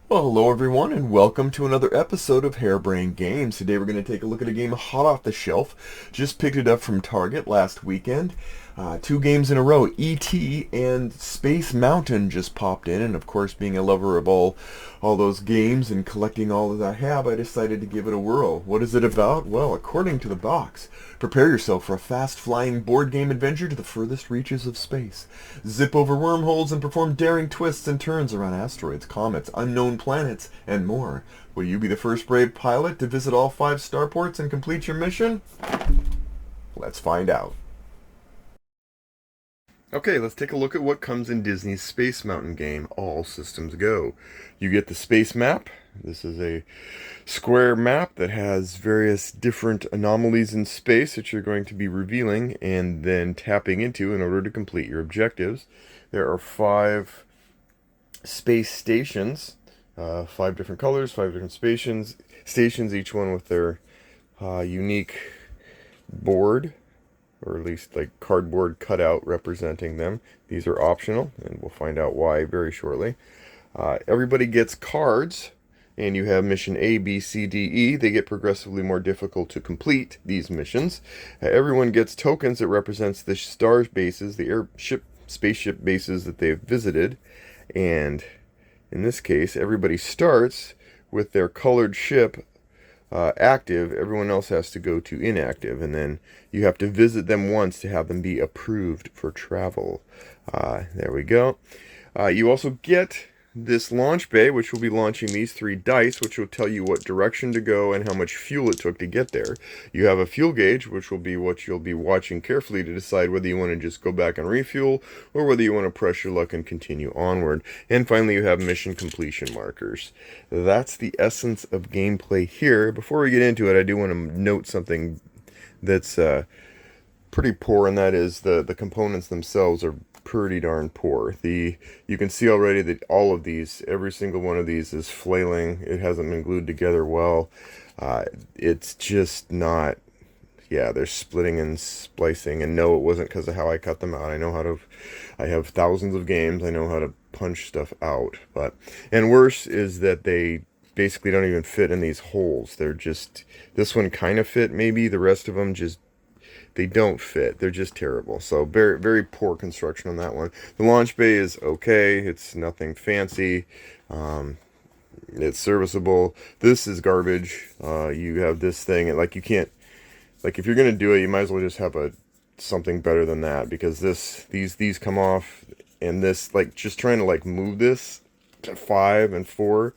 Well, hello everyone, and welcome to another episode of Harebrained Games. Today we're going to take a look at a game hot off the shelf. Just picked it up from Target last weekend. Two games in a row, E.T. and Space Mountain just popped in, and of course, being a lover of all those games and collecting all that I have, I decided to give it a whirl. What is it about? Well, according to the box, prepare yourself for a fast-flying board game adventure to the furthest reaches of space. Zip over wormholes and perform daring twists and turns around asteroids, comets, unknown planets, and more. Will you be the first brave pilot to visit all 5 starports and complete your mission? Let's find out. Okay, let's take a look at what comes in Disney's Space Mountain game, All Systems Go. You get the space map. This is a square map that has various different anomalies in space that you're going to be revealing and then tapping into in order to complete your objectives. There are 5 space stations, 5 different colors, 5 different stations, each one with their unique board, or at least like cardboard cutout representing them. These are optional, and we'll find out why very shortly. Everybody gets cards, and you have mission A, B, C, D, E. They get progressively more difficult to complete these missions. Everyone gets tokens that represents the star bases, the spaceship bases that they've visited, and in this case, everybody starts with their colored ship active. Everyone else has to go to inactive, and then you have to visit them once to have them be approved for travel. There we go. You also get this launch bay, which will be launching these 3 dice, which will tell you what direction to go and how much fuel it took to get there. You have a fuel gauge, which will be what you'll be watching carefully to decide whether you want to just go back and refuel or whether you want to press your luck and continue onward. And finally, you have mission completion markers. That's the essence of gameplay here. Before we get into it, I do want to note something that's pretty poor, and that is the components themselves are pretty darn poor. You can see already that all of these, every single one of these is flailing. It hasn't been glued together well. It's just not, yeah, they're splitting and splicing, and no, it wasn't because of how I cut them out. I have thousands of games. I know how to punch stuff out, and worse is that they basically don't even fit in these holes. They're just, this one kind of fit maybe, the rest of them just, they don't fit. They're just terrible. So very, very poor construction on that one. The launch bay is okay. It's nothing fancy. It's serviceable. This is garbage. You have this thing, and like you can't, like if you're gonna do it, you might as well just have something better than that, because these come off, and this, like, just trying to like move this to 5 and 4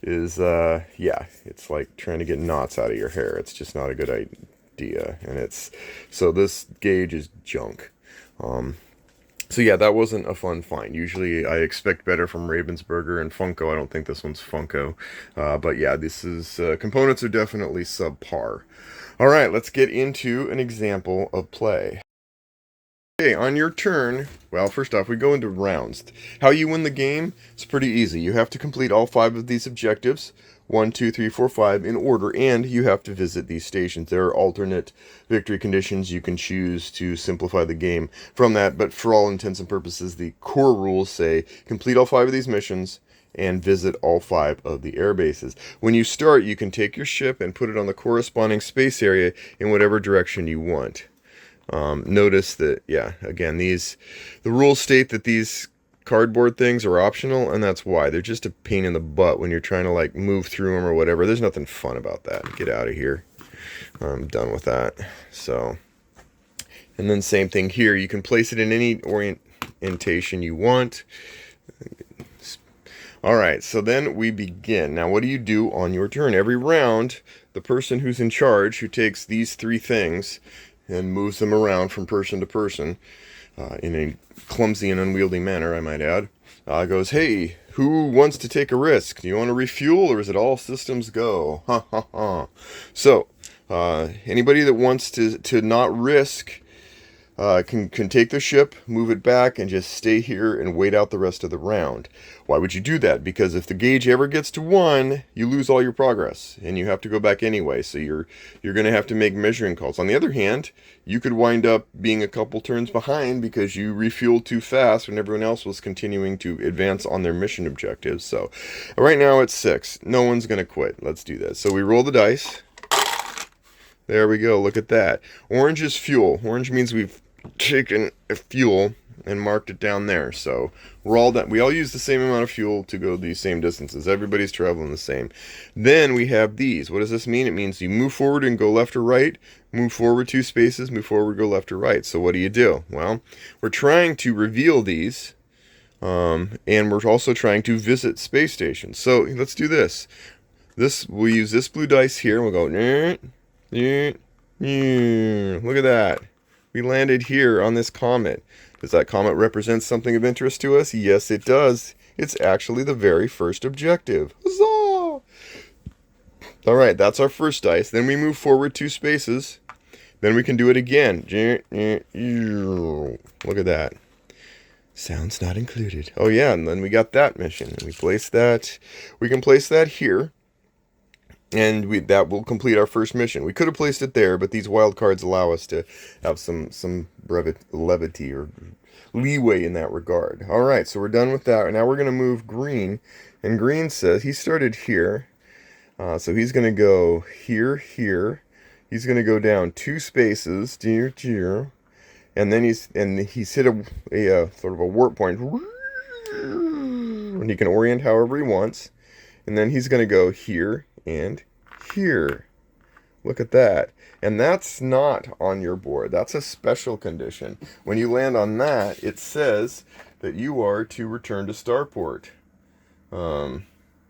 is yeah, it's like trying to get knots out of your hair. It's just not a good idea. And so this gauge is junk. So yeah, that wasn't a fun find. Usually I expect better from Ravensburger and Funko. I don't think this one's Funko. But yeah, this is, components are definitely subpar. All right, let's get into an example of play. Okay, on your turn, well, first off, we go into rounds. How you win the game is pretty easy. You have to complete all 5 of these objectives, 1, 2, 3, 4, 5, in order, and you have to visit these stations. There are alternate victory conditions you can choose to simplify the game from that, but for all intents and purposes, the core rules say complete all 5 of these missions and visit all 5 of the air bases. When you start, you can take your ship and put it on the corresponding space area in whatever direction you want. Notice that, yeah, again, the rules state that these cardboard things are optional, and that's why. They're just a pain in the butt when you're trying to like move through them or whatever. There's nothing fun about that. Get out of here. I'm done with that. So, and then same thing here. You can place it in any orientation you want. All right, so then we begin. Now, what do you do on your turn? Every round, the person who's in charge, who takes these 3 things and moves them around from person to person, in a clumsy and unwieldy manner, I might add, goes, hey, who wants to take a risk? Do you want to refuel, or is it all systems go? Ha ha ha. So, anybody that wants to not risk can take the ship, move it back, and just stay here and wait out the rest of the round. Why would you do that? Because if the gauge ever gets to 1, you lose all your progress, and you have to go back anyway. So you're going to have to make measuring calls. On the other hand, you could wind up being a couple turns behind because you refueled too fast when everyone else was continuing to advance on their mission objectives. So right now it's 6. No one's going to quit. Let's do this. So we roll the dice. There we go. Look at that. Orange is fuel. Orange means we've taken a fuel and marked it down there. So we all use the same amount of fuel to go these same distances. Everybody's traveling the same. Then we have these. What does this mean? It means you move forward and go left or right, move forward 2 spaces, move forward, go left or right. So what do? Well, we're trying to reveal these, and we're also trying to visit space stations. So let's do this. We'll use this blue dice here, and we'll go, look at that. We landed here on this comet. Does that comet represent something of interest to us? Yes, it does. It's actually the very first objective. Huzzah! Alright, that's our first dice. Then we move forward 2 spaces. Then we can do it again. Look at that. Sounds not included. Oh yeah, and then we got that mission. And we place that. We can place that here. And that will complete our first mission. We could have placed it there, but these wild cards allow us to have some levity or leeway in that regard. All right, so we're done with that. Now we're going to move green. And green says he started here. So he's going to go here. He's going to go down 2 spaces. And then he's hit a sort of a warp point. And he can orient however he wants. And then he's going to go here and here. Look at that. And that's not on your board. That's a special condition. When you land on that, it says that you are to return to starport.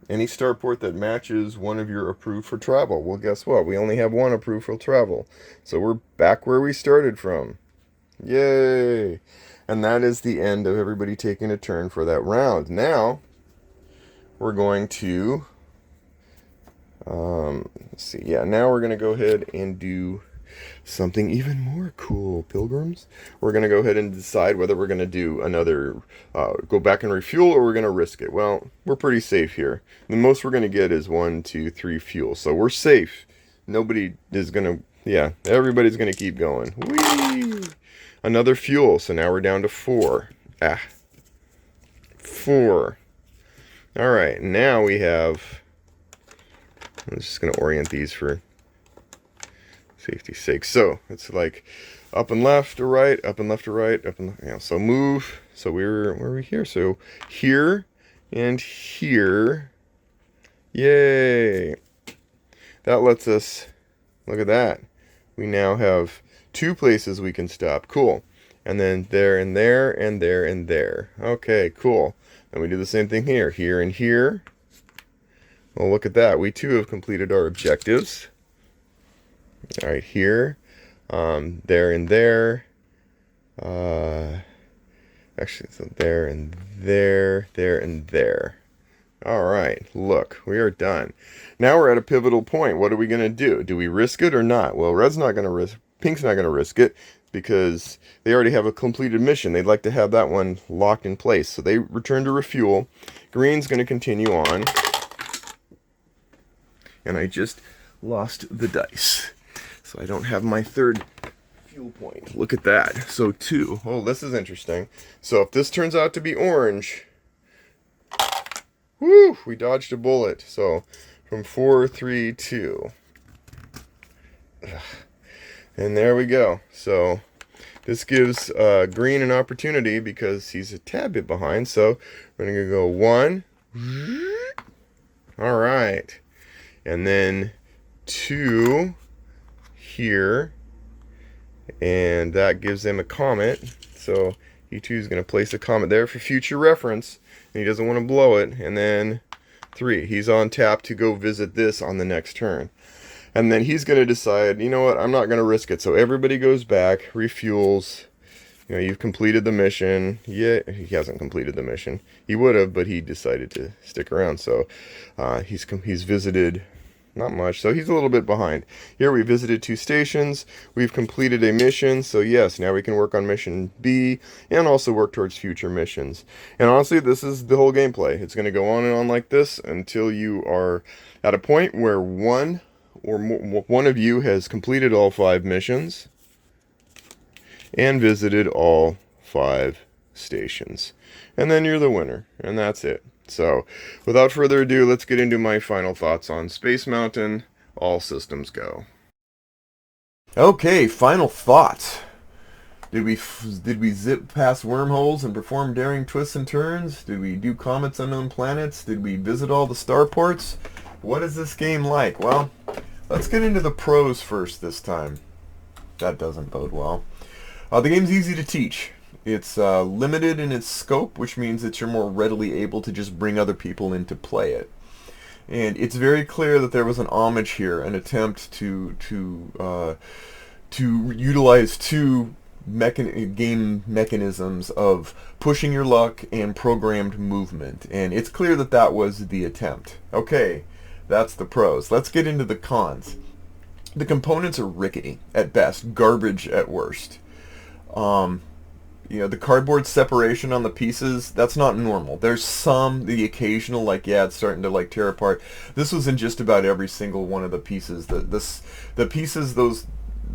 Any starport that matches one of your approved for travel. Well, guess what? We only have 1 approved for travel. So we're back where we started from. Yay! And that is the end of everybody taking a turn for that round. Now, we're going to let's see. Yeah, now we're going to go ahead and do something even more cool, pilgrims. We're going to go ahead and decide whether we're going to do another, go back and refuel, or we're going to risk it. Well, we're pretty safe here. The most we're going to get is 1, 2, 3 fuel. So we're safe. Nobody is going to, yeah, everybody's going to keep going. Whee! Another fuel. So now we're down to 4. 4. All right, now we have... I'm just going to orient these for safety's sake. So it's like up and left or right, up and left or right, up and left. Yeah, so move. So where are we here? So here and here. Yay. That lets us, look at that. We now have 2 places we can stop. Cool. And then there and there and there and there. Okay, cool. And we do the same thing here. Here and here. Well, look at that. We too have completed our objectives. All right, here, there and there. Actually, so there and there, there and there. All right, look, we are done. Now we're at a pivotal point. What are we going to do? Do we risk it or not? Well, red's not going to risk, pink's not going to risk it because they already have a completed mission. They'd like to have that one locked in place. So they return to refuel. Green's going to continue on. And I just lost the dice. So I don't have my 3rd fuel point. Look at that. So 2. Oh, this is interesting. So if this turns out to be orange, whoo, we dodged a bullet. So from 4, 3, 2. And there we go. So this gives green an opportunity because he's a tad bit behind. So we're going to go 1. All right. And then 2 here, and that gives them a comet. So E2 is going to place a comet there for future reference, and he doesn't want to blow it. And then 3, he's on tap to go visit this on the next turn. And then he's going to decide, you know what, I'm not going to risk it. So everybody goes back, refuels. You know, you've completed the mission. Yeah, he hasn't completed the mission. He would have, but he decided to stick around. So he's visited not much. So he's a little bit behind. Here we visited 2 stations. We've completed a mission. So yes, now we can work on mission B and also work towards future missions. And honestly, this is the whole gameplay. It's going to go on and on like this until you are at a point where one of you has completed all 5 missions and visited all 5 stations. And then you're the winner, and that's it. So, without further ado, let's get into my final thoughts on Space Mountain. All systems go. Okay, final thoughts. Did we zip past wormholes and perform daring twists and turns? Did we do comets, unknown planets? Did we visit all the starports? What is this game like? Well, let's get into the pros first this time. That doesn't bode well. The game's easy to teach. It's limited in its scope, which means that you're more readily able to just bring other people in to play it. And it's very clear that there was an homage here, an attempt to utilize 2 game mechanisms of pushing your luck and programmed movement. And it's clear that that was the attempt. Okay, that's the pros. Let's get into the cons. The components are rickety at best, garbage at worst. The cardboard separation on the pieces, that's not normal. There's the occasional, like, yeah, it's starting to, like, tear apart. This was in just about every single one of the pieces. The pieces, those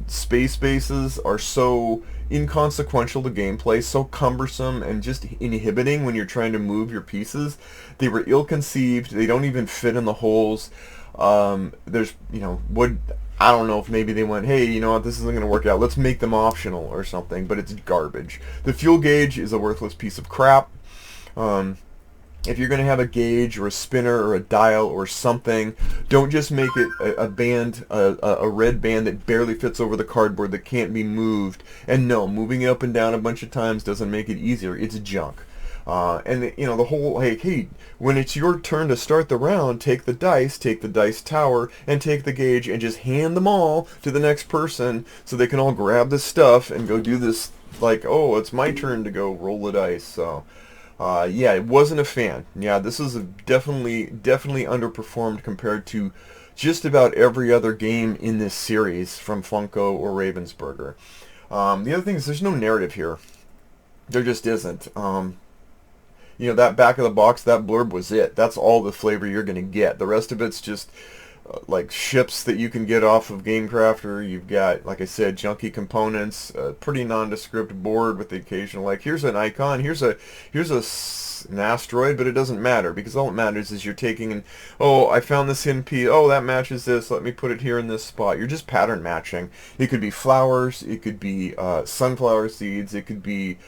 space bases, are so inconsequential to gameplay, so cumbersome and just inhibiting when you're trying to move your pieces. They were ill-conceived. They don't even fit in the holes. I don't know if maybe they went, hey, you know what, this isn't going to work out. Let's make them optional or something, but it's garbage. The fuel gauge is a worthless piece of crap. If you're going to have a gauge or a spinner or a dial or something, don't just make it a band, a red band that barely fits over the cardboard that can't be moved. And no, moving it up and down a bunch of times doesn't make it easier. It's junk. The whole, hey, when it's your turn to start the round, take the dice tower, and take the gauge, and just hand them all to the next person so they can all grab this stuff and go do this, like, oh, it's my turn to go roll the dice. So, yeah, it wasn't a fan. Yeah, this is definitely underperformed compared to just about every other game in this series from Funko or Ravensburger. The other thing is there's no narrative here. There just isn't. That back of the box, that blurb was it. That's all the flavor you're going to get. The rest of it's just like ships that you can get off of GameCrafter. You've got, like I said, junky components, a pretty nondescript board with the occasional, like, here's an icon, here's an asteroid, but it doesn't matter, because all that matters is you're taking and, oh, I found this hidden piece, oh, that matches this, let me put it here in this spot. You're just pattern matching. It could be flowers, it could be sunflower seeds, it could be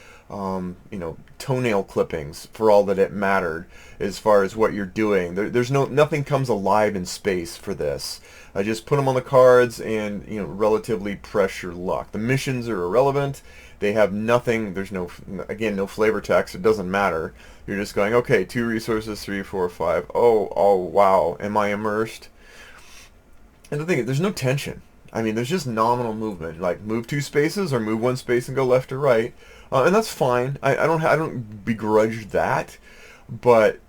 toenail clippings, for all that it mattered as far as what you're doing. Nothing comes alive in space for this. I just put them on the cards and, relatively press your luck. The missions are irrelevant. They have nothing. There's no flavor text. It doesn't matter. You're just going, okay, 2 resources, 3, 4, 5. Oh, wow. Am I immersed? And the thing is, there's no tension. I mean, there's just nominal movement, like move 2 spaces or move 1 space and go left or right, and that's fine. I don't begrudge that, but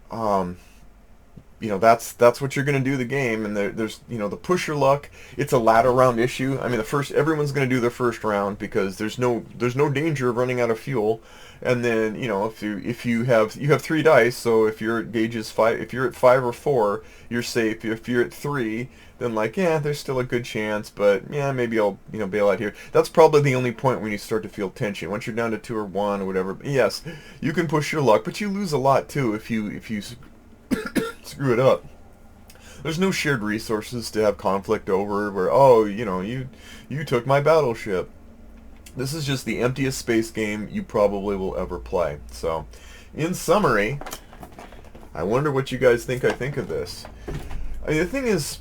that's what you're going to do the game. And there's the push your luck. It's a ladder round issue. I mean, everyone's going to do their first round because there's no danger of running out of fuel. And then if you have 3 dice, so if your gauge is 5, if you're at 5 or 4, you're safe. If you're at 3, then there's still a good chance, but yeah, maybe I'll bail out here. That's probably the only point when you start to feel tension. Once you're down to 2 or 1 or whatever, yes, you can push your luck, but you lose a lot too if you screw it up. There's no shared resources to have conflict over where, oh, you took my battleship. This is just the emptiest space game you probably will ever play. So, in summary, I wonder what you guys think I think of this. I mean, the thing is,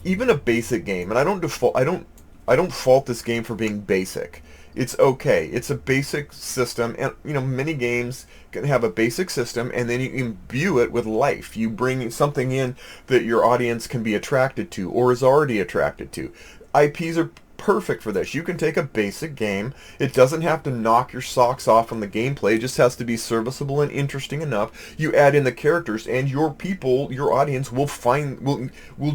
even a basic game, and I don't fault this game for being basic. It's okay. It's a basic system, and many games can have a basic system, and then you imbue it with life. You bring something in that your audience can be attracted to, or is already attracted to. IPs are perfect for this. You can take a basic game. It doesn't have to knock your socks off on the gameplay. It just has to be serviceable and interesting enough. You add in the characters, and your people, your audience, will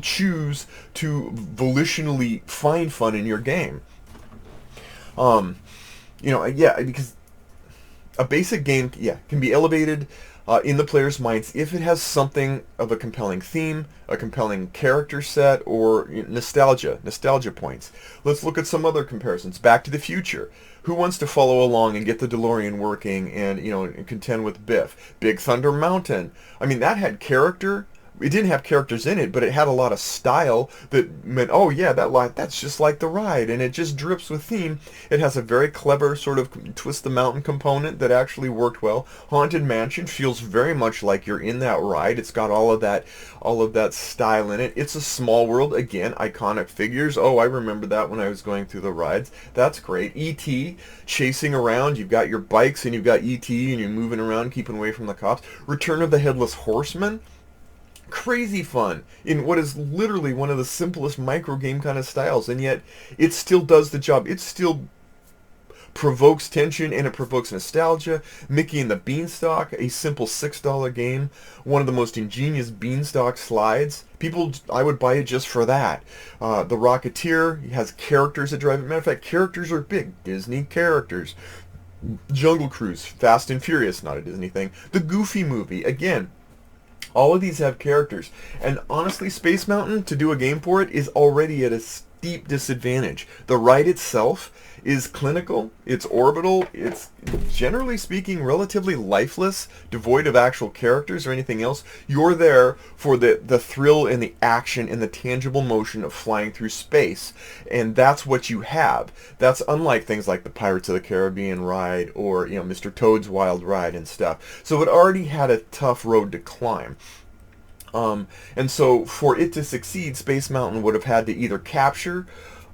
choose to volitionally find fun in your game. Yeah, because a basic game, can be elevated in the player's minds if it has something of a compelling theme, a compelling character set, or nostalgia points. Let's look at some other comparisons. Back to the Future. Who wants to follow along and get the DeLorean working and contend with Biff? Big Thunder Mountain. I mean, that had character. It didn't have characters in it, but it had a lot of style that meant, oh yeah, that's just like the ride, and it just drips with theme. It has a very clever sort of twist the mountain component that actually worked well. Haunted Mansion feels very much like you're in that ride. It's got all of that style in it. It's a Small World, again, iconic figures. Oh, I remember that when I was going through the rides. That's great. E.T. chasing around. You've got your bikes and you've got E.T. and you're moving around, keeping away from the cops. Return of the Headless Horseman. Crazy fun in what is literally one of the simplest micro game kind of styles, and yet it still does the job. It still provokes tension and it provokes nostalgia. Mickey and the Beanstalk, a simple $6 game, one of the most ingenious Beanstalk slides. I would buy it just for that. The Rocketeer has characters that drive it. Matter of fact, characters are big. Disney characters. Jungle Cruise, Fast and Furious, not a Disney thing. The Goofy Movie, again. All of these have characters, and honestly, Space Mountain, to do a game for it, is already at a steep disadvantage. The ride itself is clinical, it's orbital, it's generally speaking relatively lifeless, devoid of actual characters or anything else. You're there for the thrill and the action and the tangible motion of flying through space, and that's what you have. That's unlike things like the Pirates of the Caribbean ride or Mr. Toad's Wild Ride and stuff. So it already had a tough road to climb. And so for it to succeed, Space Mountain would have had to either capture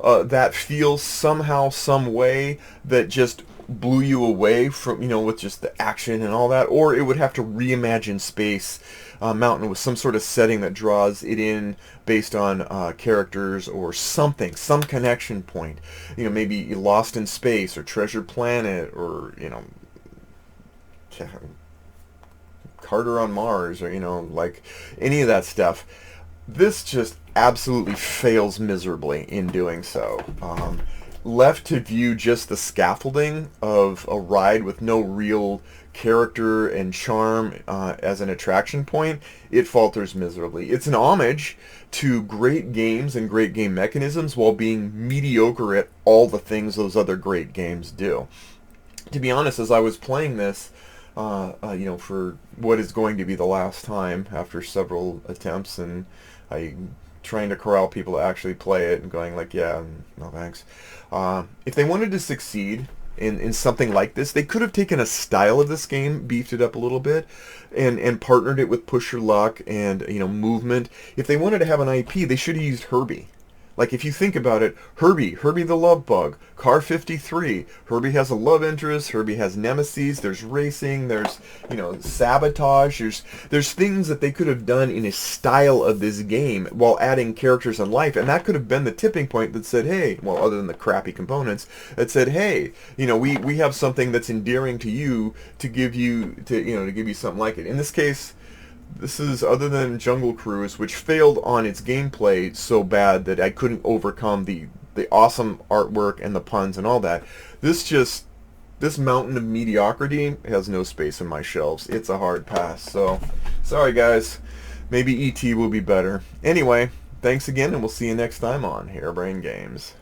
that feel somehow, some way that just blew you away from, with just the action and all that, or it would have to reimagine Space Mountain with some sort of setting that draws it in based on characters or something, some connection point. Maybe Lost in Space or Treasure Planet or, Carter on Mars or, like any of that stuff. This just absolutely fails miserably in doing so. Left to view just the scaffolding of a ride with no real character and charm as an attraction point, it falters miserably. It's an homage to great games and great game mechanisms while being mediocre at all the things those other great games do. To be honest, as I was playing this, for what is going to be the last time after several attempts, and I trying to corral people to actually play it and going like, yeah, no thanks. If they wanted to succeed in something like this, they could have taken a style of this game, beefed it up a little bit, and partnered it with Push Your Luck and movement. If they wanted to have an IP, they should have used Herbie. Like, if you think about it, Herbie the Love Bug, Car 53, Herbie has a love interest, Herbie has nemesis, there's racing, there's, sabotage, there's things that they could have done in a style of this game while adding characters and life, and that could have been the tipping point that said, hey, well, other than the crappy components, that said, hey, we have something that's endearing to you to give you something like it. In this case, this is, other than Jungle Cruise, which failed on its gameplay so bad that I couldn't overcome the awesome artwork and the puns and all that. This mountain of mediocrity has no space in my shelves. It's a hard pass. So, sorry guys. Maybe E.T. will be better. Anyway, thanks again, and we'll see you next time on Harebrained Games.